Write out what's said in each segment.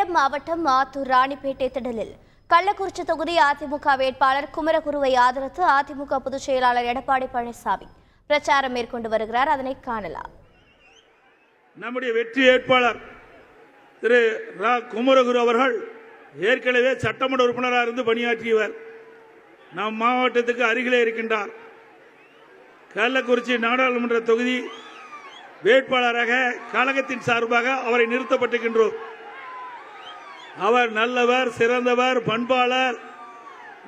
சேலம் மாவட்டம் ஆத்தூர் ராணிப்பேட்டை திடலில் கள்ளக்குறிச்சி தொகுதி அதிமுக வேட்பாளர் குமரகுருவை ஆதரித்து அதிமுக பொதுச் செயலாளர் எடப்பாடி பழனிசாமி பிரச்சாரம் மேற்கொண்டு வருகிறார். அதனை காணலாம். நம்முடைய வெற்றி வேட்பாளர் திரு குமரகுரு அவர்கள் ஏற்கனவே சட்டமன்ற உறுப்பினராக இருந்து பணியாற்றியவர். நம் மாவட்டத்துக்கு அருகிலே இருக்கின்றார். கள்ளக்குறிச்சி நாடாளுமன்ற தொகுதி வேட்பாளராக கழகத்தின் சார்பாக அவரை நிறுத்தப்பட்டிருக்கின்றோம். அவர் நல்லவர், சிறந்தவர், பண்பாளர்.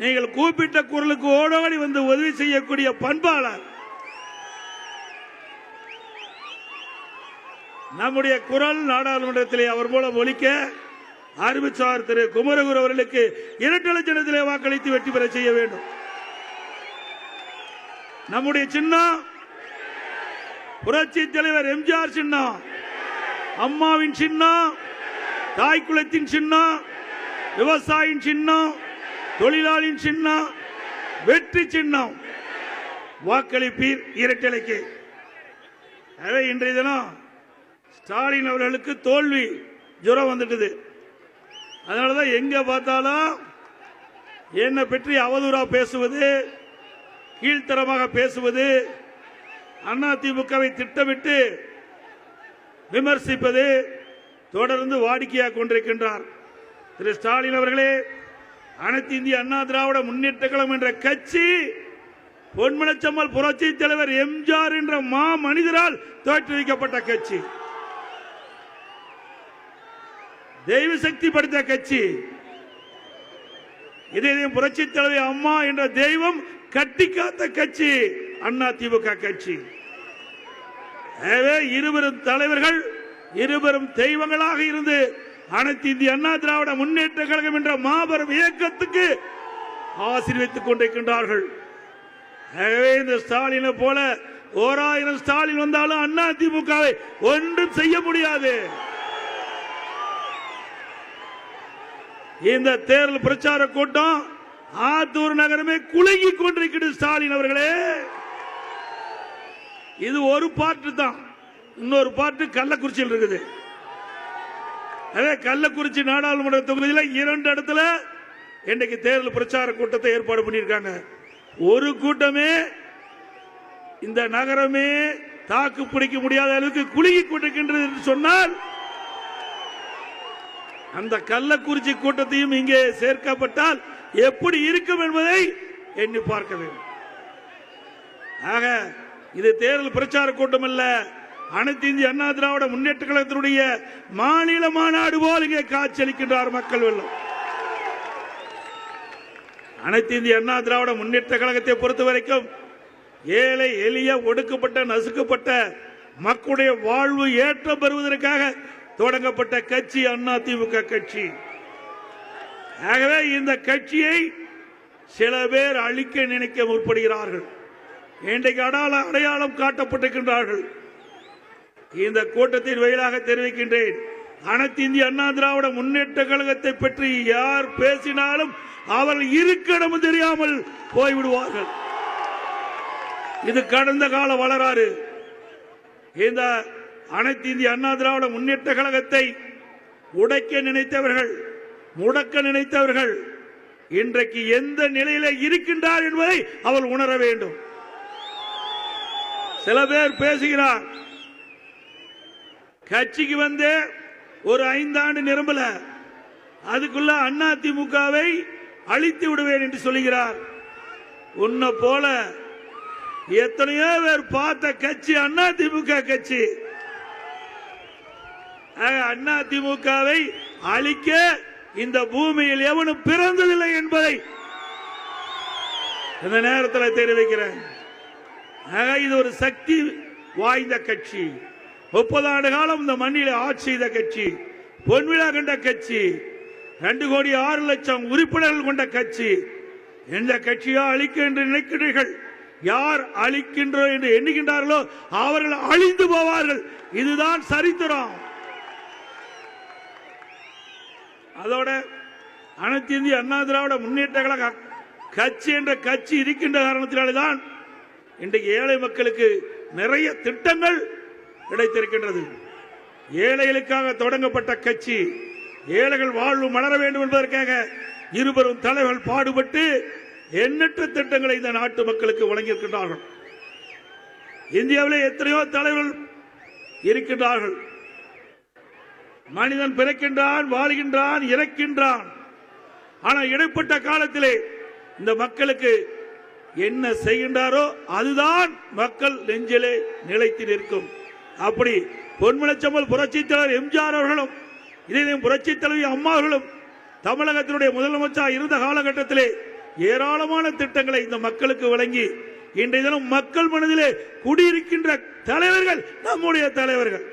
நீங்கள் கூப்பிட்ட குரலுக்கு ஓடோடி வந்து உதவி செய்யக்கூடிய பண்பாளர். நம்முடைய குரல் நாடாளுமன்றத்திலே அவர் மூலம் ஒலிக்க அறிவிச்சார். திரு குமரகுரு அவர்களுக்கு 2 லட்சத்திலே வாக்களித்து வெற்றி பெற செய்ய வேண்டும். நம்முடைய சின்னம் புரட்சி தலைவர் எம்ஜிஆர் சின்னம், அம்மாவின் சின்னம், தாய்க்குளத்தின் சின்னம், விவசாயியின் சின்னம், தொழிலாளியின் சின்னம், வெற்றி சின்னம். வாக்களிப்பீர் இரட்டலைக்கு. எனவே இன்றைய தினம் ஸ்டாலின் அவர்களுக்கு தோல்வி ஜுரம் வந்துட்டது. அதனாலதான் எங்க பார்த்தாலும் என்னை பற்றி அவதூறா பேசுவது, கீழ்த்தரமாக பேசுவது, அதிமுகவை திட்டமிட்டு விமர்சிப்பது தொடர்ந்து வாடிக்கையாக கொண்டிருக்கின்றார். திரு ஸ்டாலின் அவர்களே, அனைத்து இந்திய அண்ணா திராவிட முன்னேற்ற கழகம் என்ற கட்சி பொன்மனச்சம்மல் புரட்சி தலைவர் எம்ஜிஆர் என்ற மா மனிதரால் தோற்றுவிக்கப்பட்ட கட்சி, தெய்வ சக்தி படைத்த கட்சி. இதையும் புரட்சி தலைவர் அம்மா என்ற தெய்வம் கட்டி காத்த கட்சி அதிமுக கட்சி. எனவே இருவரும் தலைவர்கள், இருவரும் தெய்வங்களாக இருந்து அனைத்து இந்திய அண்ணா திராவிட முன்னேற்ற கழகம் என்ற மாபெரும் இயக்கத்துக்கு ஆசீர்வதித்துக் கொண்டிருக்கின்றார்கள். எனவே இந்த ஸ்டாலினை போல 1000 ஸ்டாலின் வந்தாலும் அதிமுகவை ஒன்றும் செய்ய முடியாது. இந்த தேர்தல் பிரச்சார கூட்டம் ஆத்தூர் நகரமே குலுங்கி கொண்டிருக்கிறது. ஸ்டாலின் அவர்களே, இது ஒரு பாட்டு தான். இன்னொரு பாட்டு கள்ளக்குறிச்சியில் இருக்குது. அதே கள்ளக்குறிச்சி நாடாளுமன்ற தொகுதியில் 2 இடத்துல இன்றைக்கு தேர்தல் பிரச்சார கூட்டத்தை ஏற்பாடு பண்ணியிருக்காங்க. ஒரு கூட்டமே இந்த நகரமே தாக்கு பிடிக்க முடியாத அளவுக்கு குலுங்கி கொண்டிருக்கின்றது என்று சொன்னால், அந்த கள்ளக்குறிச்சி கூட்டத்தையும் இங்கே சேர்க்கப்பட்டால் எப்படி இருக்கும் என்பதை எண்ணி பார்க்க வேண்டும். ஆக இது தேர்தல் பிரச்சார கூட்டம் அல்ல, அனைத்து இந்திய அண்ணா திராவிட முன்னேற்ற கழகத்தினுடைய மாநில மாநாடு போல் இங்கே காட்சியளிக்கின்றார் மக்கள் வெள்ளம். அனைத்து இந்திய அண்ணா திராவிட முன்னேற்ற கழகத்தை பொறுத்த வரைக்கும் ஏழை எளிய ஒடுக்கப்பட்ட நசுக்கப்பட்ட மக்களுடைய வாழ்வு ஏற்றம் பெறுவதற்காக தொடங்கப்பட்ட கட்சி அதிமுக கட்சி. ஆகவே இந்த கட்சியை சில பேர் அழிக்க நினைக்க முற்படுகிறார்கள். இன்றைக்கு அடையாளம் காட்டப்பட்டிருக்கின்றார்கள். இந்த கூட்டத்தின் வழியாக தெரிவிக்கின்றேன், அனைத்து இந்திய அண்ணா திராவிட முன்னேற்ற கழகத்தை பற்றி யார் பேசினாலும் அவர்கள் இருக்கணும் தெரியாமல் போய்விடுவார்கள். இது கடந்த கால வரலாறு. இந்த அனைத்து இந்திய அண்ணா திராவிட முன்னேற்ற கழகத்தை உடைக்க நினைத்தவர்கள், முடக்க நினைத்தவர்கள் இன்றைக்கு எந்த நிலையில இருக்கின்றார் என்பதை அவர் உணர வேண்டும். சில பேர் பேசுகிறார், கட்சிக்கு வந்து ஒரு 5 ஆண்டு நிரம்பல, அதுக்குள்ள அதிமுகவை அழித்து விடுவேன் என்று சொல்லுகிறார். உன்னை போல எத்தனையோ பேர் பார்த்த கட்சி அதிமுக கட்சி. அதிமுகவை அழிக்க இந்த பூமியில் எவனும் பிறந்ததில்லை என்பதை இந்த நேரத்தில் தெரிவிக்கிறேன். இது ஒரு சக்தி வாய்ந்த கட்சி. 30 ஆண்டு காலம் இந்த மண்ணில் ஆட்சி செய்த கட்சி, பொன்விழா கண்ட கட்சி, 2,06,00,000 உறுப்பினர்கள் கொண்ட கட்சி. எந்த கட்சியா அழிக்க என்று நினைக்கிறீர்கள்? யார் அழிக்கின்றோம் என்று எண்ணுகின்றார்களோ அவர்கள் அழிந்து போவார்கள். இதுதான் சரித்திரம். அதோட அனைத்து இந்திய அண்ணா திராவிட முன்னேற்ற கழக கட்சி என்ற கட்சி இருக்கின்ற காரணத்தினால்தான் இன்றைக்கு ஏழை மக்களுக்கு நிறைய திட்டங்கள் கிடைத்திருக்கின்றது. ஏழைகளுக்காக தொடங்கப்பட்ட கட்சி, ஏழைகள் வாழ்வு மலர வேண்டும் என்பதற்காக இருவரும் தலைவர்கள் பாடுபட்டு எண்ணற்ற திட்டங்களை இந்த நாட்டு மக்களுக்கு வழங்கியிருக்கின்றார்கள். இந்தியாவிலே எத்தனையோ தலைவர்கள் இருக்கின்றார்கள். மனிதன் பிறக்கின்றான், வாழ்கின்றான், இறக்கின்றான். ஆனால் இடைப்பட்ட காலத்திலே இந்த மக்களுக்கு என்ன செய்கின்றாரோ அதுதான் மக்கள் நெஞ்சிலே நிலைத்து நிற்கும். அப்படி பொன்மனச்செம்மல் புரட்சித் தலைவர் எம்ஜிஆர் அவர்களும் இதே புரட்சித் தலைவி அம்மா அவர்களும் தமிழகத்தினுடைய முதலமைச்சர் இருந்த காலகட்டத்திலே ஏராளமான திட்டங்களை இந்த மக்களுக்கு வழங்கி இன்றைய தினம் மக்கள் மனதிலே குடியிருக்கின்ற தலைவர்கள் நம்முடைய தலைவர்கள்.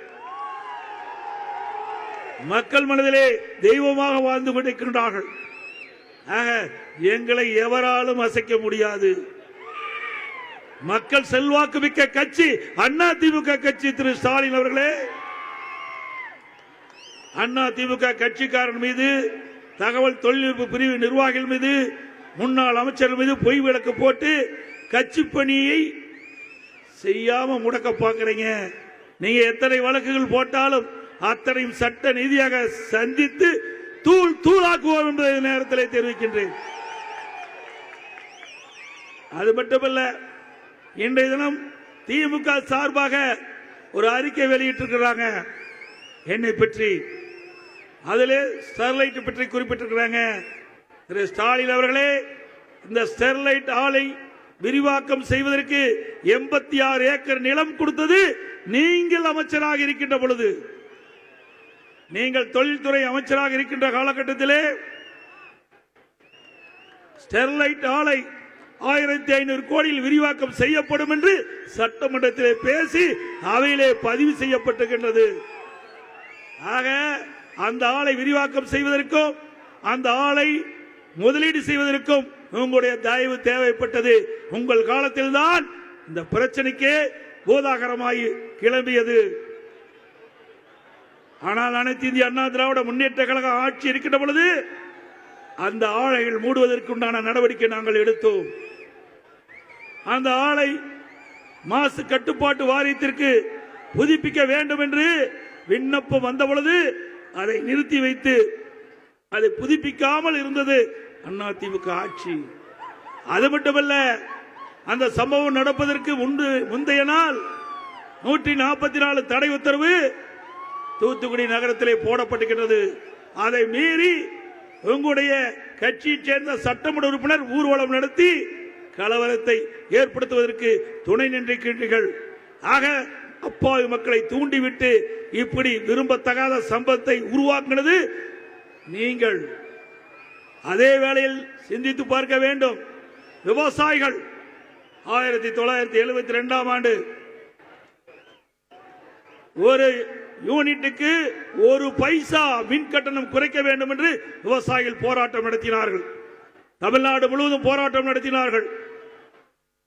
மக்கள் மனதிலே தெய்வமாக வாழ்ந்து கொண்டிருக்கின்றார்கள். ஆக எங்களை எவராலும் அசைக்க முடியாது. மக்கள் செல்வாக்கு மிக்க கட்சி அண்ணா திமுக கட்சி. திரு ஸ்டாலின் அவர்களே, அண்ணா திமுக கட்சிக்காரன் மீது, தகவல் தொழில்நுட்ப பிரிவு நிர்வாகிகள் மீது, முன்னாள் அமைச்சர்கள் மீது பொய் விளக்கு போட்டு கட்சி பணியை செய்யாம முடக்க பார்க்கிறீங்க. நீங்க எத்தனை வழக்குகள் போட்டாலும் அத்தனையும் சட்ட நீதியாக சந்தித்து தூள் தூளாக்குவோம் என்பதை நேரத்தில் தெரிவிக்கின்றேன். அது மட்டுமல்ல, இன்றைய தினம் திமுக சார்பாக ஒரு அறிக்கை வெளியிட்டிருக்கிறாங்க என்னை பற்றி. அதிலே ஸ்டெர்லைட் பற்றி குறிப்பிட்டிருக்கிறாங்க. திரு ஸ்டாலின் அவர்களே, இந்த ஸ்டெர்லைட் ஆலை விரிவாக்கம் செய்வதற்கு 86 ஏக்கர் நிலம் கொடுத்தது நீங்கள் அமைச்சராக இருக்கின்ற பொழுது, நீங்கள் தொழில்துறை அமைச்சராக இருக்கின்ற காலகட்டத்திலே ஸ்டெர்லைட் ஆலை 1500 கோடியில் விரிவாக்கம் செய்யப்படும் என்று சட்டமன்றத்திலே பேசி அவையிலே பதிவு செய்யப்பட்டிருக்கின்றது. ஆக அந்த ஆலை விரிவாக்கம் செய்வதற்கும் அந்த ஆலை முதலீடு செய்வதற்கும் உங்களுடைய தயவு தேவைப்பட்டது. உங்கள் காலத்தில் தான் இந்த பிரச்சனைக்கே பூதாகரமாய் கிளம்பியது. ஆனால் அனைத்து இந்திய அண்ணா திராவிட முன்னேற்ற கழக ஆட்சி இருக்கின்ற பொழுது அந்த ஆலைகள் மூடுவதற்குண்டான நடவடிக்கை நாங்கள் எடுத்தோம். அந்த ஆலை மாசு கட்டுப்பாட்டு வாரியத்திற்கு புதுப்பிக்க வேண்டும் என்று விண்ணப்பம் வந்த பொழுது அதை நிறுத்தி வைத்து அதை புதுப்பிக்காமல் இருந்தது அதிமுக ஆட்சி. அது மட்டுமல்ல, அந்த சம்பவம் நடப்பதற்கு முந்தைய நாள் 144 தடை உத்தரவு தூத்துக்குடி நகரத்திலே போடப்பட்டிருக்கிறது. அதை மீறி உங்களுடைய கட்சியைச் சேர்ந்த சட்டமன்ற உறுப்பினர் ஊர்வலம் நடத்தி கலவரத்தை ஏற்படுத்துவதற்கு துணை நின்றிருக்கின்றீர்கள். ஆக அப்பாவி மக்களை தூண்டிவிட்டு இப்படி விரும்பத்தகாத சம்பவத்தை உருவாக்குகிறது நீங்கள். அதே வேளையில் சிந்தித்து பார்க்க வேண்டும். விவசாயிகள் 1972ஆம் ஆண்டு ஒரு யூனிட்டுக்கு 1 பைசா மின் கட்டணம் குறைக்க வேண்டும் என்று விவசாயிகள் போராட்டம் நடத்தினார்கள். தமிழ்நாடு முழுவதும் போராட்டம் நடத்தினார்கள்.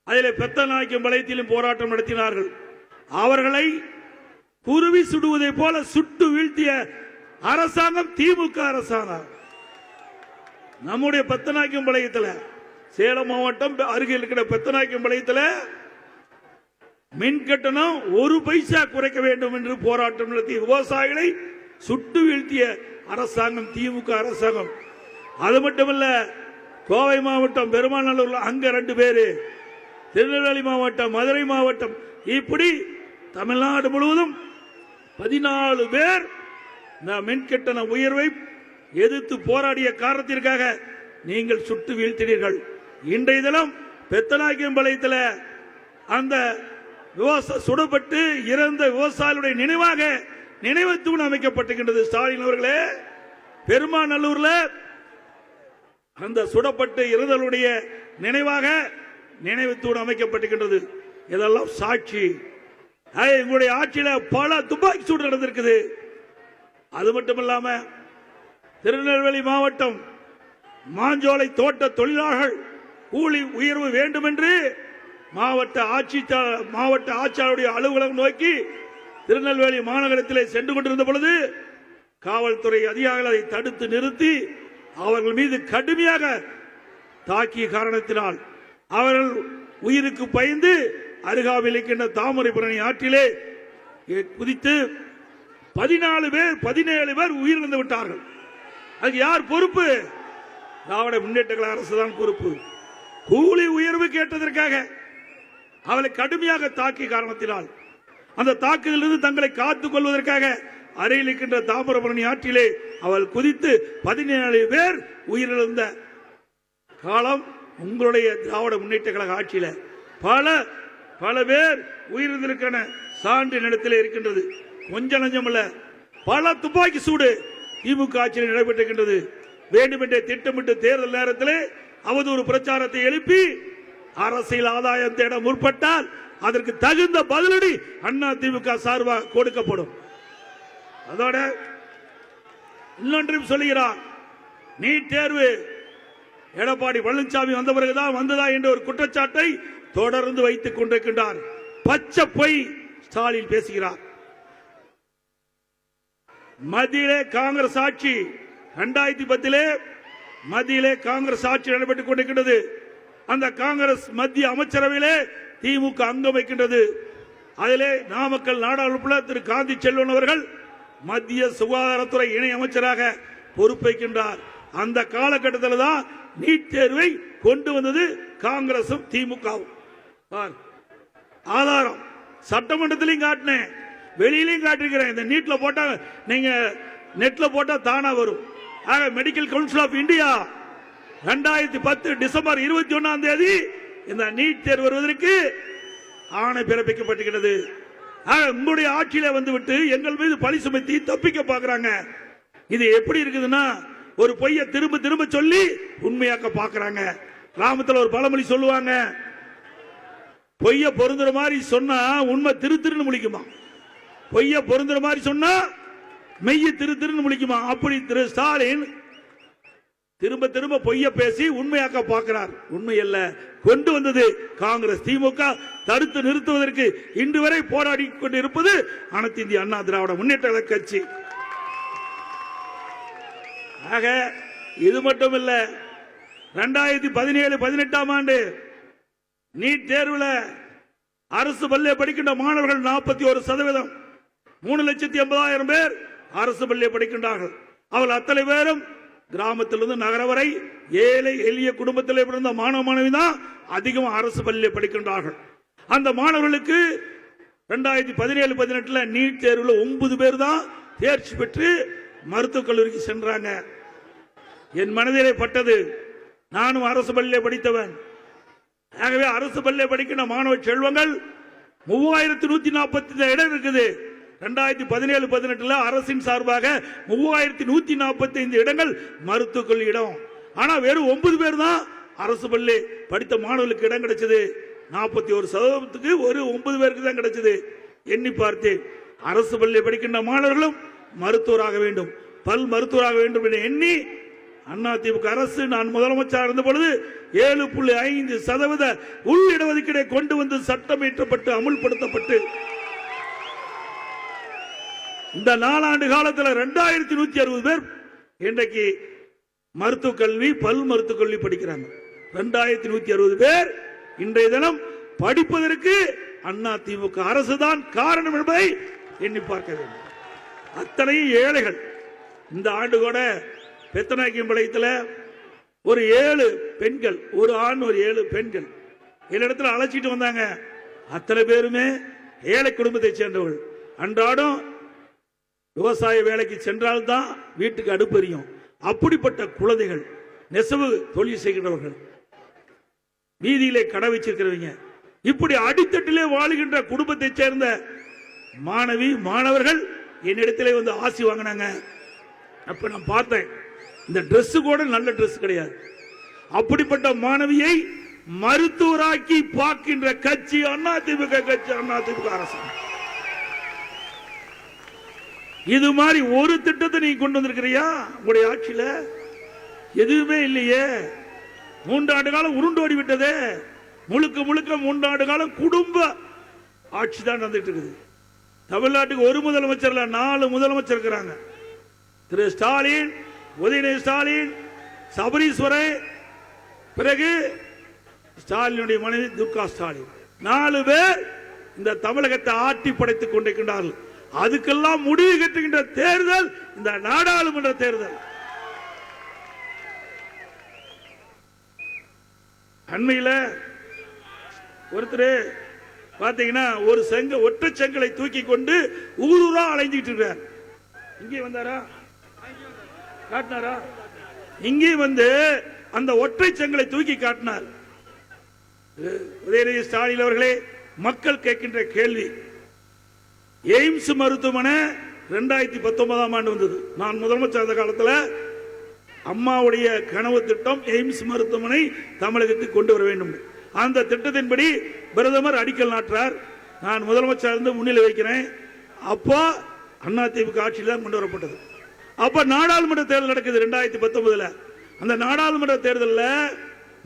அதில் பெத்தநாயக்கம்பாளையத்திலும் போராட்டம் நடத்தினார்கள். அவர்களை குருவி சுடுவதை போல சுட்டு வீழ்த்திய அரசாங்கம் திமுக அரசாங்கம். நம்முடைய பெத்தநாயக்கம்பாளையத்தில், சேலம் மாவட்டம் அருகில் இருக்கிற பெத்தநாயக்கம்பாளையத்தில் மின் கட்டணம் 1 பைசா குறைக்க வேண்டும் என்று போராட்டம் நடத்திய விவசாயிகளை சுட்டு வீழ்த்திய அரசாங்கம் திமுக அரசாங்கம். அது மட்டுமல்ல, கோவை மாவட்டம் பெருமாநல்லூர்ல அங்க 2 பேரு, திருநெல்வேலி மாவட்டம், மதுரை மாவட்டம், இப்படி தமிழ்நாடு முழுவதும் 14 பேர் இந்த மின் கட்டண உயர்வை எதிர்த்து போராடிய காரணத்திற்காக நீங்கள் சுட்டு வீழ்த்தினீர்கள். இன்றைய தினம் பெத்தநாயக்கம்பாளையத்தில் அந்த சுடப்பட்டு இறந்த விவசாயிகளுடைய நினைவாக நினைவு தூண் அமைக்கப்பட்டிருக்கின்றது. ஸ்டாலின் அவர்களே, பெருமாநல்லூர்ல அந்த சுடப்பட்டு இறந்தவருடைய நினைவாக நினைவு தூண் அமைக்கப்பட்டிருக்கின்றது. இதெல்லாம் சாட்சி. எங்களுடைய ஆட்சியில பல துப்பாக்கி சூடு நடந்திருக்குது. அது மட்டுமல்லாம திருநெல்வேலி மாவட்டம் மாஞ்சோலை தோட்ட தொழிலாளர்கள் கூலி உயர்வு வேண்டும் என்று மாவட்ட ஆட்சியாளருடைய அலுவலகம் நோக்கி திருநெல்வேலி மாநகரத்திலே சென்று கொண்டிருந்த பொழுது காவல்துறை அதிகாரிகள் அதை தடுத்து நிறுத்தி அவர்கள் மீது கடுமையாக தாக்கிய காரணத்தினால் அவர்கள் உயிருக்கு பயந்து அருகாமையில் இருக்கின்ற தாமரைபரணி ஆற்றிலே குதித்து 17 பேர் உயிரிழந்து விட்டார்கள். அதுக்கு யார் பொறுப்பு? திராவிட முன்னேற்ற கழக அரசு தான் பொறுப்பு. கூலி உயர்வு கேட்டதற்காக அவளை கடுமையாக தாக்கிய காரணத்தினால் அந்த தாக்குதலிருந்து தங்களை காத்துக் கொள்வதற்காக அருகில் இருக்கின்ற தாமிரபரணி ஆற்றிலே அவள் குதித்து 17 பேர் உயிரிழந்த காலம் உங்களுடைய திராவிட முன்னேற்ற கழக ஆட்சியில பல பேர் உயிரிழந்திருக்கிற சான்று நிலத்தில் இருக்கின்றது. கொஞ்சம் நஞ்சமல்ல, பல துப்பாக்கி சூடு திமுக ஆட்சியில் நடைபெற்றிருக்கின்றது. வேண்டுமென்றே திட்டமிட்டு தேர்தல் நேரத்தில் அவதூறு பிரச்சாரத்தை எழுப்பி அரசியல் ஆதாயம் தேட முற்பட்டால் அதற்கு தகுந்த பதிலடி அண்ணா திமுக சார்பாக கொடுக்கப்படும். அதோட இன்னொன்றையும் சொல்லுகிறார், நீட் தேர்வு எடப்பாடி பழனிசாமி வந்த பிறகுதான் வந்ததா என்ற ஒரு குற்றச்சாட்டை தொடர்ந்து வைத்துக் கொண்டிருக்கின்றார். பச்சை பொய் ஸ்டாலின் பேசுகிறார். மத்தியிலே காங்கிரஸ் ஆட்சி 2010 மத்தியிலே காங்கிரஸ் ஆட்சி நடைபெற்றுக் கொண்டிருக்கின்றது. அந்த காங்கிரஸ் மத்திய அமைச்சரவையிலே திமுக அங்கம் வைக்கின்றது. அதிலே நாமக்கல் நாடாளுமன்ற திரு காந்தி செல்வன் அவர்கள் மத்திய சுகாதாரத்துறை இணை அமைச்சராக பொறுப்பேற்கின்றார். அந்த காலகட்டத்தில் தான் நீட் தேர்வை கொண்டு வந்தது காங்கிரசும் திமுகவும். ஆதாரம் சட்டமன்றத்திலையும் காட்டினேன், வெளியிலையும் காட்டிருக்கிறேன். இந்த நீட்ல போட்டா நீங்க நெட்ல போட்டா தானா வரும். ஆக medical council of India 2010 December 21 இந்த நீட் தேர்வு வருவதற்கு ஆணை பிறப்பிக்கப்பட்டிருக்கிறது. உங்களுடைய ஆட்சியில வந்துவிட்டு எங்கள் மீது பழி சுமத்தி தப்பிக்க பாக்குறாங்க. இது எப்படி இருக்குதுன்னா, ஒரு பொய்யை திரும்ப திரும்ப சொல்லி உண்மையாக்க பாக்குறாங்க. கிராமத்தில் ஒரு பழமொழி சொல்லுவாங்க, பொய்ய பொருந்துற மாதிரி சொன்னா உண்மை திரு திருன்னு முழிக்குமா, பொய்ய பொருந்துற மாதிரி சொன்னா மெய்ய திரு திருன்னு முழிக்குமா. அப்படி திரு ஸ்டாலின் திரும்ப திரும்ப பொய்ய பேசி உண்மையாக்க பார்க்கிறார். உண்மை அல்ல, கொண்டு வந்தது காங்கிரஸ். திமுக தடுத்து நிறுத்துவதற்கு இன்று வரை போராடி கொண்டிருப்பது அனைத்து இந்திய அண்ணா திராவிட முன்னேற்ற கழக கட்சி. ஆக இது மட்டும் இல்ல, 2017-18 ஆண்டு நீட் தேர்வில் அரசு பள்ளியை படிக்கின்ற மாணவர்கள் 41%, 3,80,000 பேர் அரசு பள்ளியை படிக்கின்றார்கள். அவர்கள் அத்தனை பேரும் கிராமத்திலிருந்து நகர வரை ஏழை எளிய குடும்பத்தில் பிறந்த மாணவ மாணவி தான் அதிகம் அரசு பள்ளியை படிக்கின்றார்கள். அந்த மாணவர்களுக்கு 2017-18 நீட் தேர்வில் 9 பேர் தான் தேர்ச்சி பெற்று மருத்துவக் கல்லூரிக்கு சென்றாங்க. என் மனதிலே பட்டது, நானும் அரசு பள்ளியை படித்தவன். ஆகவே அரசு பள்ளியை படிக்கின்ற மாணவ செல்வங்கள் 3145 இடம் இருக்குது. 2017-18 அரசின் சார்பாக 3145 இடங்கள் மருத்துவக் கல்வி இடம். ஆனா வெறும் 9 பேர் தான் அரசு பள்ளி படித்த மாணவர்களுக்கு இடம் கிடைச்சது. 41% ஒரு 9 பேருக்கு தான் கிடைச்சது. எண்ணி பார்த்தேன், அரசு பள்ளி படிக்கின்ற மாணவர்களும் மருத்துவராக வேண்டும், பல் மருத்துவராக வேண்டும் என எண்ணி அதிமுக அரசு நான் முதலமைச்சர் இருந்த பொழுது 7.5% உள் இடஒதுக்கீடை கொண்டு வந்து சட்டம் இயற்றப்பட்டு அமுல்படுத்தப்பட்டு இந்த 4 ஆண்டு காலத்தில் 2160 பேர் இன்றைக்கு மருத்துவக் கல்வி பல் மருத்துவக் கல்வி படிக்கிறாங்க. 2160 பேர் இன்றைய தினம் படிப்பதற்கு அதிமுக அரசுதான் காரணம் என்பதை எண்ணி பார்க்க வேண்டும். அத்தனை ஏழைகள். இந்த ஆண்டு கூட பெத்தநாயக்கம்பாளையத்தில் ஒரு 7 பெண்கள், ஒரு ஆண் ஒரு 7 பெண்கள் என்னிடத்தில் அழைச்சிட்டு வந்தாங்க. அத்தனை பேருமே ஏழை குடும்பத்தை சேர்ந்தவர்கள். அன்றாடம் விவசாய வேலைக்கு சென்றால்தான் வீட்டுக்கு அடுப்பெரியும். அப்படிப்பட்ட குழந்தைகள், நெசவு தொழில் செய்கின்றவர்கள், வீதியிலே கடை வச்சிருக்கிறவங்க, இப்படி அடித்தட்டிலே வாழுகின்ற குடும்பத்தை சேர்ந்த மாணவி மாணவர்கள் என்னிடத்திலே வந்து ஆசி வாங்கினாங்க. அப்ப நான் பார்த்தேன், இந்த டிரெஸ் கூட நல்ல டிரெஸ் கிடையாது. அப்படிப்பட்ட மாணவியை மருத்துவராக்கி பார்க்கின்ற கட்சி அதிமுக கட்சி, அதிமுக அரசு. இது மாதிரி ஒரு திட்டத்தை நீங்க கொண்டு வந்திருக்கிறியா? உங்களுடைய ஆட்சியில எதுவுமே இல்லையே. 3 ஆண்டு காலம் உருண்டோடி விட்டதே. முழுக்க முழுக்க 3 ஆண்டு காலம் குடும்ப ஆட்சி தான் நடந்துட்டு இருக்குது. தமிழ்நாட்டுக்கு ஒரு முதலமைச்சர் 4 முதலமைச்சர் இருக்கிறாங்க. திரு ஸ்டாலின், உதயநிதி ஸ்டாலின், சபரீஸ்வரன், பிறகு ஸ்டாலினுடைய மனைவி துர்கா ஸ்டாலின், 4 பேர் இந்த தமிழகத்தை ஆட்டி படைத்துக் கொண்டிருக்கின்றார்கள். அதுக்கெல்லாம் முடிவு கட்டுகின்ற தேர்தல் இந்த நாடாளுமன்ற தேர்தல். அண்மையில் ஒருத்தர் பாத்தீங்கன்னா ஒரு ஒற்றை செங்கலை தூக்கி கொண்டு ஊரூரா அலைஞ்சிட்டு இருக்கார். இங்கே வந்தாரா, காட்டினாரா? இங்கே வந்து அந்த ஒற்றை செங்கலை தூக்கி காட்டினார். உதயநிதி ஸ்டாலின் அவர்களே, மக்கள் கேட்கின்ற கேள்வி, எய்ம்ஸ் மருத்துவமனை 2019ஆம் ஆண்டு வந்தது. நான் முதலமைச்சர் அந்த காலத்தில் அம்மாவுடைய கனவு திட்டம் எய்ம்ஸ் மருத்துவமனை தமிழகத்துக்கு கொண்டு வர வேண்டும். அந்த திட்டத்தின்படி பிரதமர் அடிக்கல் நாட்டுறார். நான் முதலமைச்சர் இருந்து முன்னிலை வைக்கிறேன். அப்போ அதிமுக ஆட்சியில் தான் கொண்டு வரப்பட்டது. அப்ப நாடாளுமன்ற தேர்தல் நடக்குது 2019. அந்த நாடாளுமன்ற தேர்தலில்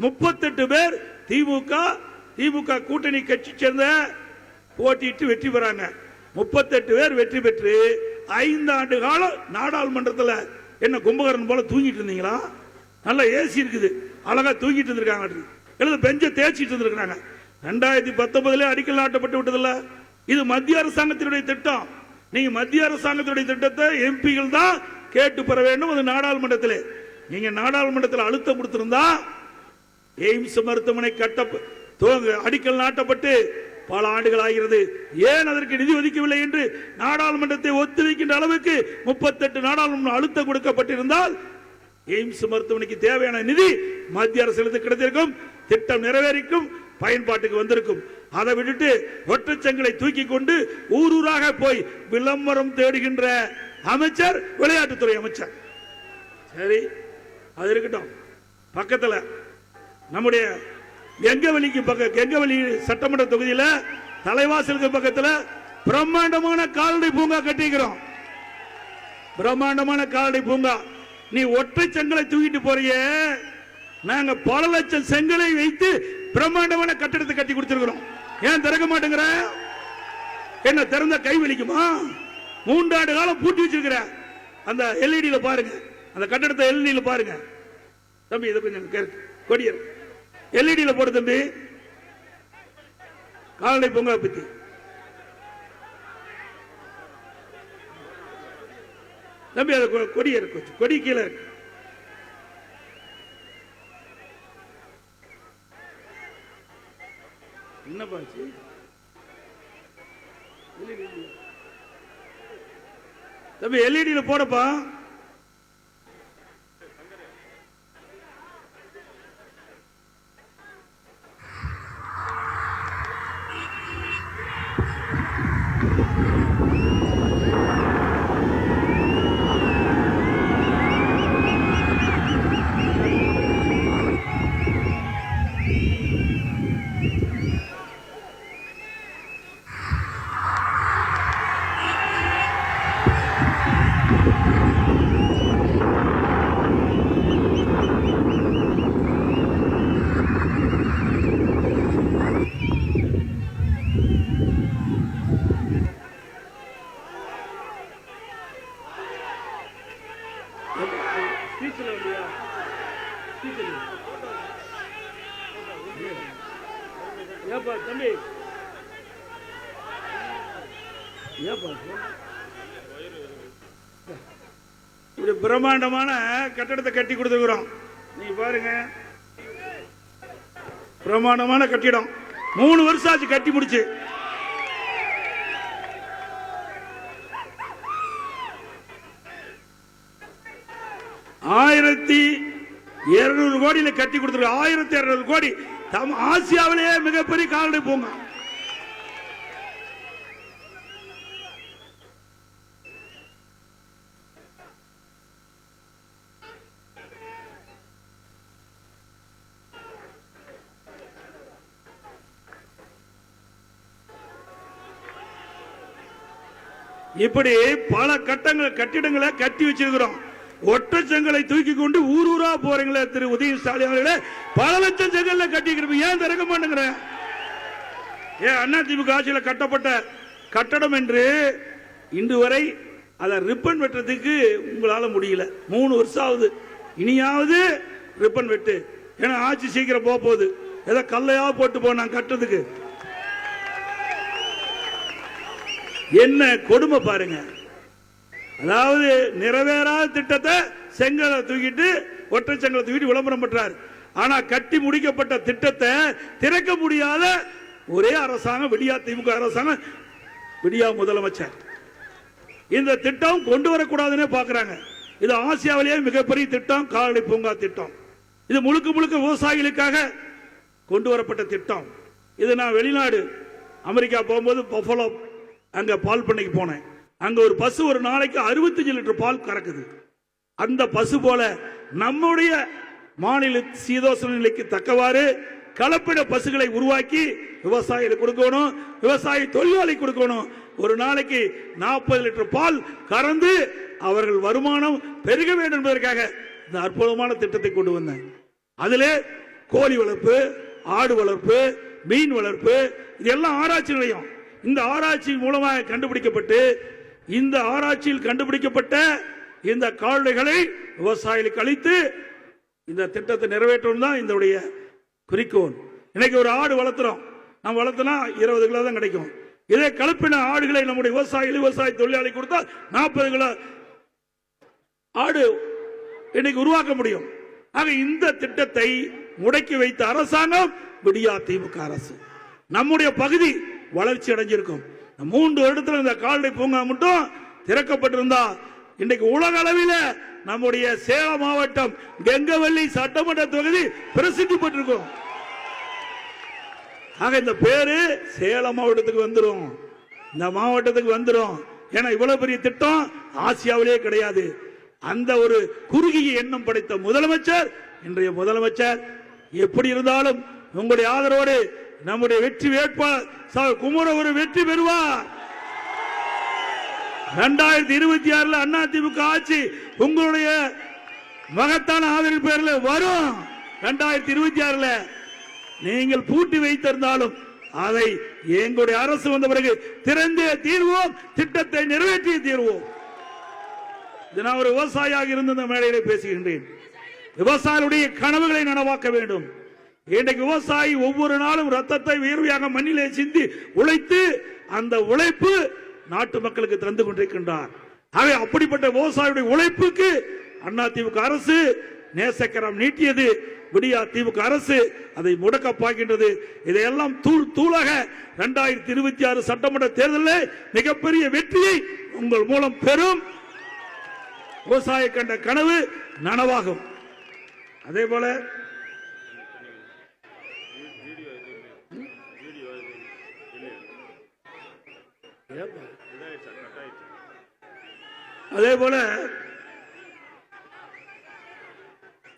38 பேர் திமுக கூட்டணி கட்சி சேர்ந்த போட்டியிட்டு வெற்றி பெறாங்க. 38 பேர் வெற்றி பெற்று 5 ஆண்டு காலம் நாடாளுமன்றத்தில் என்ன கும்பகரன் போல தூங்கிட்டு இருந்தீங்களா? நல்லா ஏசி இருக்குது, அழகா தூங்கிட்டு இருந்திருக்காங்க, எழுத பெஞ்சை தேய்ச்சிட்டு இருந்திருக்காங்க. 2019 அடிக்கல் நாட்டப்பட்டு விட்டதில்ல. இது மத்திய அரசாங்கத்தினுடைய திட்டம். நீங்க மத்திய அரசாங்கத்தினுடைய திட்டத்தை எம்பிகள் தான் கேட்டு பெற வேண்டும். அது நாடாளுமன்றத்தில் நீங்க நாடாளுமன்றத்தில் அழுத்தம் கொடுத்திருந்தா எய்ம்ஸ் மருத்துவமனை அடிக்கல் நாட்டப்பட்டு பல ஆண்டுகள் ஆகிறது. ஏன் அதற்கு நிதி ஒதுக்கவில்லை என்று நாடாளுமன்றத்தை ஒத்திவைக்கின்ற அளவுக்கு 38 நாடாளுமன்ற அழுத்தம் கொடுக்கப்பட்டிருந்தால் எய்ம்ஸ் மருத்துவமனைக்கு தேவையான நிதி மத்திய அரசு கிடைத்திருக்கும், திட்டம் நிறைவேறிக்கும், பயன்பாட்டுக்கு வந்திருக்கும். அதை விட்டுட்டு ஒற்றைச்சங்களை தூக்கி கொண்டு ஊரூராக போய் விளம்பரம் தேடுகின்ற அமைச்சர் விளையாட்டுத்துறை அமைச்சர். சரி, அது இருக்கட்டும். பக்கத்தில் நம்முடைய கெங்கவெளி சட்டமன்ற தொகுதியில் தலைவாசலுக்கு பக்கத்தில் பிரம்மாண்டமான கால்நடை பூங்கா கட்டிக்கிறோம். பிரம்மாண்டமான கால்நடை பூங்கா. நீ ஒற்றை செங்கலை தூக்கிட்டு போறிய, நாங்க பல லட்சம் செங்கலை வைத்து பிரம்மாண்டமான கட்டடத்தை கட்டி கொடுத்திருக்கிறோம். ஏன் திறக்க மாட்டேங்கிற? என்ன திறந்த கை வலிக்குமா? 3 ஆண்டு காலம் பூட்டி வச்சிருக்கிற. அந்த எல்இடியில பாருங்க, அந்த கட்டடத்தை எல்இடியில பாருங்க தம்பி. இதை கொஞ்சம் கொடியர் எல்இடியில போடு தம்பி. கால்நடை பூங்கா பத்தி தம்பி, அது கொடி இருக்கு, கொடி கீழே இருக்கு. என்னப்பாச்சு? தம்பி எல்இடியில போடப்பா. தம்பி இப்படி பிரம்மாண்டமான கட்டடத்தை கட்டி கொடுத்துருக்கிறோம். நீங்க பாருங்க, பிரம்மாண்டமான கட்டிடம். 3 வருஷம் ஆச்சு கட்டி முடிச்சு. $1200 கோடியில கட்டி கொடுத்துருக்க. 1200 கோடி. ஆசியாவிலேயே மிகப்பெரிய கால்நடை பூங்கா. இப்படி பல கட்டிடங்களை கட்டி வச்சிருக்கிறோம். ஒற்றை செங்கலை தூக்கி கொண்டு ஊரூரா போறீங்களே திரு உதயநிதி ஸ்டாலின் அவர்களே, பல லட்சம் செங்கல்ல கட்டிக்கிறப்ப ஏன் திறக்க மாட்டேங்கிற? ஏன் அதிமுக ஆட்சியில் கட்டப்பட்ட கட்டடம் என்று இன்று வரை அதை ரிப்பன் வெட்டுறதுக்கு உங்களால முடியல. 3 வருஷம் ஆகுது. இனியாவது ரிப்பன் வெட்டு. ஏன்னா ஆட்சி சீக்கிரம் போகுது. ஏதோ கல்லையா போட்டு போனாங்க கட்டுறதுக்கு. என்ன கொடுமை பாருங்க. அதாவது நிறைவேறாத திட்டத்தை செங்கலை தூக்கிட்டு ஒற்றை செங்கலை தூக்கிட்டு விளம்பரம் பண்றார். ஆனா கட்டி முடிக்கப்பட்ட திட்டத்தை திறக்க முடியாத ஒரே அரசாங்கம் விடியா திமுக அரசாங்கம், விடியா முதலமைச்சர். இந்த திட்டம் கொண்டு வரக்கூடாதுன்னு பாக்குறாங்க. இது ஆசியாவிலேயே மிகப்பெரிய திட்டம், கால்நடை பூங்கா திட்டம். இது முழுக்க முழுக்க விவசாயிகளுக்காக கொண்டு வரப்பட்ட திட்டம். இது நான் வெளிநாடு அமெரிக்கா போகும்போது பஃபலோ அங்க பால் பண்ணைக்கு போனேன். அங்க ஒரு பசு ஒரு நாளைக்கு 65 லிட்டர் பால் கறக்குது. அந்த பசு போல நம்முடைய மாநில சீதோஷண நிலைக்கு தக்கவாறு கலப்பிட பசுகளை உருவாக்கி விவசாயிகளுக்கு கொடுக்கணும், விவசாய தொழிலாளி கொடுக்கணும். ஒரு நாளைக்கு 40 லிட்டர் பால் கறந்து அவர்கள் வருமானம் பெருக வேண்டும் என்பதற்காக இந்த அற்புதமான திட்டத்தை கொண்டு வந்தேன். அதிலே கோழி வளர்ப்பு, ஆடு வளர்ப்பு, மீன் வளர்ப்பு, இதெல்லாம் ஆராய்ச்சி நிலையம். இந்த ஆராய்ச்சி மூலமாக கண்டுபிடிக்கப்பட்டு இந்த ஆராய்ச்சியில் கண்டுபிடிக்கப்பட்ட இந்த கால்நடைகளை விவசாயிகளுக்கு அளித்து இந்த திட்டத்தை நிறைவேற்றணும் தான் இந்த குறிக்கோள். இன்னைக்கு ஒரு ஆடு வளர்த்துறோம், நம்ம வளர்த்தனா 20 கிலோ தான் கிடைக்கும். இதே கலப்பின ஆடுகளை நம்முடைய விவசாய தொழிலாளி கொடுத்தா 40 கிலோ ஆடு இன்னைக்கு உருவாக்க முடியும். ஆக இந்த திட்டத்தை முடக்கி வைத்த அரசாங்கம் விடியா திமுக அரசு. நம்முடைய பகுதி வளர்ச்சி அடைஞ்சிருக்கும். 3 வருடத்தில் இந்த கால்நடை பூங்கா மட்டும் திறக்கப்பட்டிருந்தா இன்றைக்கு உலக அளவில் நம்முடைய சேலம் மாவட்டம் கெங்கவல்லி சட்டமன்ற தொகுதி பிரசித்தி பெற்றிருக்கும். ஆக இந்த பேரு சேலம் மாவட்டத்துக்கு வந்துடும், இந்த மாவட்டத்துக்கு வந்துடும். ஏன்னா இவ்வளவு பெரிய திட்டம் ஆசியாவிலே கிடையாது. அந்த ஒரு குறுகிய எண்ணம் படைத்த முதலமைச்சர் இன்றைய முதலமைச்சர். எப்படி இருந்தாலும் உங்களுடைய ஆதரவோடு நம்முடைய வெற்றி வேட்பாளர் குமர ஒரு வெற்றி பெறுவார். 2026 அண்ணா திமுக ஆட்சி உங்களுடைய மகத்தான ஆதரவு பேரில் வரும். 2026 நீங்கள் பூட்டி வைத்திருந்தாலும் அதை எங்களுடைய அரசு வந்த பிறகு திறந்தே தீர்வோம், திட்டத்தை நிறைவேற்றிய தீர்வோம். நான் ஒரு விவசாயியாக இருந்து இந்த மேடையிலே பேசுகின்றேன். விவசாயிகளுடைய கனவுகளை நனவாக்க வேண்டும். இன்றைக்கு விவசாயி ஒவ்வொரு நாளும் ரத்தத்தை வியர்வையாக மண்ணிலே சிந்தி உழைத்து அந்த உழைப்பு நாட்டு மக்களுக்கு தந்து கொண்டிருக்கின்றார். ஆகவே அப்படிப்பட்ட விவசாயியுடைய உழைப்புக்கு அண்ணா திமுக அரசு நேசக்கரம் நீட்டியது. விடியா திமுக அரசு அதை முடக்க பார்க்கின்றது. இதையெல்லாம் தூளாக 2026 சட்டமன்ற தேர்தலில் மிகப்பெரிய வெற்றியை உங்கள் மூலம் பெறும். விவசாய கண்ட கனவு நனவாகும். அதே போல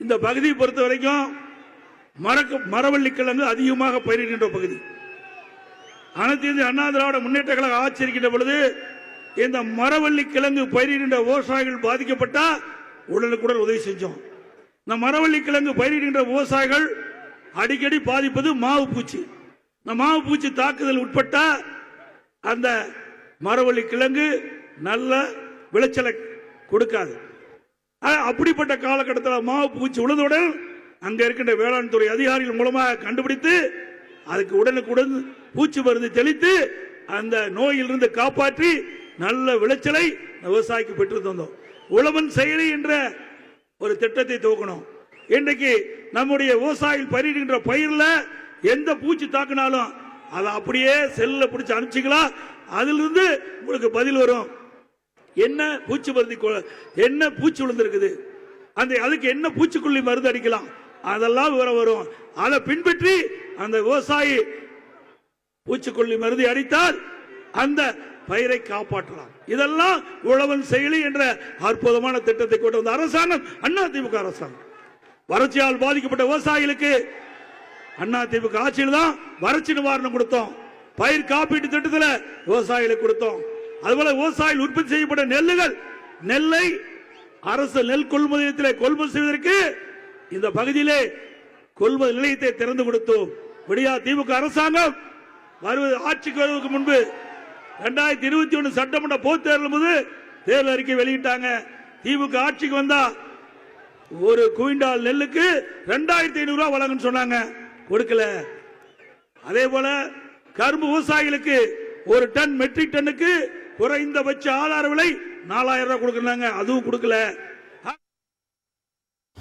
இந்த பகுதியை பொறுத்த வரைக்கும் மரவள்ளி கிழங்கு அதிகமாக பயிரிடுகின்ற பகுதி. அனைத்து இந்திய அண்ணா திராவிட முன்னேற்ற கழக ஆட்சி இருக்கின்ற பொழுது இந்த மரவள்ளி கிழங்கு பயிரிடுகின்ற விவசாயிகள் பாதிக்கப்பட்டா உடனுக்குடன் உதவி செஞ்சோம். இந்த மரவள்ளி கிழங்கு பயிரிடுகின்ற விவசாயிகள் அடிக்கடி பாதிப்பது மாவு பூச்சி. இந்த மாவு பூச்சி தாக்குதல் உட்பட்டா அந்த மரவள்ளி கிழங்கு நல்ல விளைச்சலை கொடுக்காது. அப்படிப்பட்ட காலகட்டத்தில் மாவு பூச்சி உழுந்தவுடன் அங்க இருக்கின்ற வேளாண் துறை அதிகாரிகள் மூலமாக கண்டுபிடித்து அதுக்கு உடனுக்குடன் பூச்சி மருந்து தெளித்து அந்த நோயிலிருந்து காப்பாற்றி நல்ல விளைச்சலை விவசாயிக்கு பெற்று தந்தோம். உழவன் செயலி என்ற ஒரு திட்டத்தை துவக்கணும். இன்றைக்கு நம்முடைய விவசாயிகள் பயிரிடுகின்ற பயிரில் எந்த பூச்சி தாக்கினாலும் அதை அப்படியே செல்ல பிடிச்சு அனுப்பிச்சிக்கலாம். அதிலிருந்து உங்களுக்கு பதில் வரும். என்ன பூச்சி மருந்து, என்ன பூச்சி விழுந்திருக்குது, அதுக்கு என்ன பூச்சிக்கொல்லி மருந்து அடிக்கலாம், அதெல்லாம் விவரம் வரும். அதை பின்பற்றி அந்த விவசாயி பூச்சிக்கொல்லி மருந்து அடித்தால் அந்த பயிரை காப்பாற்றலாம். இதெல்லாம் உழவன் செயலி என்ற அற்புதமான திட்டத்தை கொண்டு வந்த அரசாங்கம் அண்ணா திமுக அரசாங்கம். வறட்சியால் பாதிக்கப்பட்ட விவசாயிகளுக்கு அண்ணா திமுக ஆட்சியில் தான் வறட்சி நிவாரணம் கொடுத்தோம். பயிர் காப்பீட்டு திட்டத்தில் விவசாயிகளுக்கு கொடுத்தோம். அதுபோல விவசாயிகள் உற்பத்தி செய்யப்பட்ட நெல்லை அரசு நெல் கொள்முதல் நிலையத்தில் கொள்முதல் செய்வதற்கு இந்த பகுதியிலே கொள்முதல் நிலையத்தை திறந்து கொடுத்தோம். விடியா திமுக அரசாங்கம் ஆட்சிக்கு வருவதற்கு முன்பு 2021 சட்டமன்ற பொதுத் தேர்தல் போது தேர்தல் அறிக்கை வெளியிட்டாங்க. திமுக ஆட்சிக்கு வந்தா ஒரு குவிண்டால் நெல்லுக்கு 2500 ரூபாய் வழங்கன்னு சொன்னாங்க, கொடுக்கல. அதே போல கரும்பு விவசாயிகளுக்கு ஒரு டன் மெட்ரிக் டன்னுக்கு குறைந்தபட்ச ஆதார விலை 4000 ரூபாய் கொடுக்கறாங்க, அதுவும் கொடுக்கல.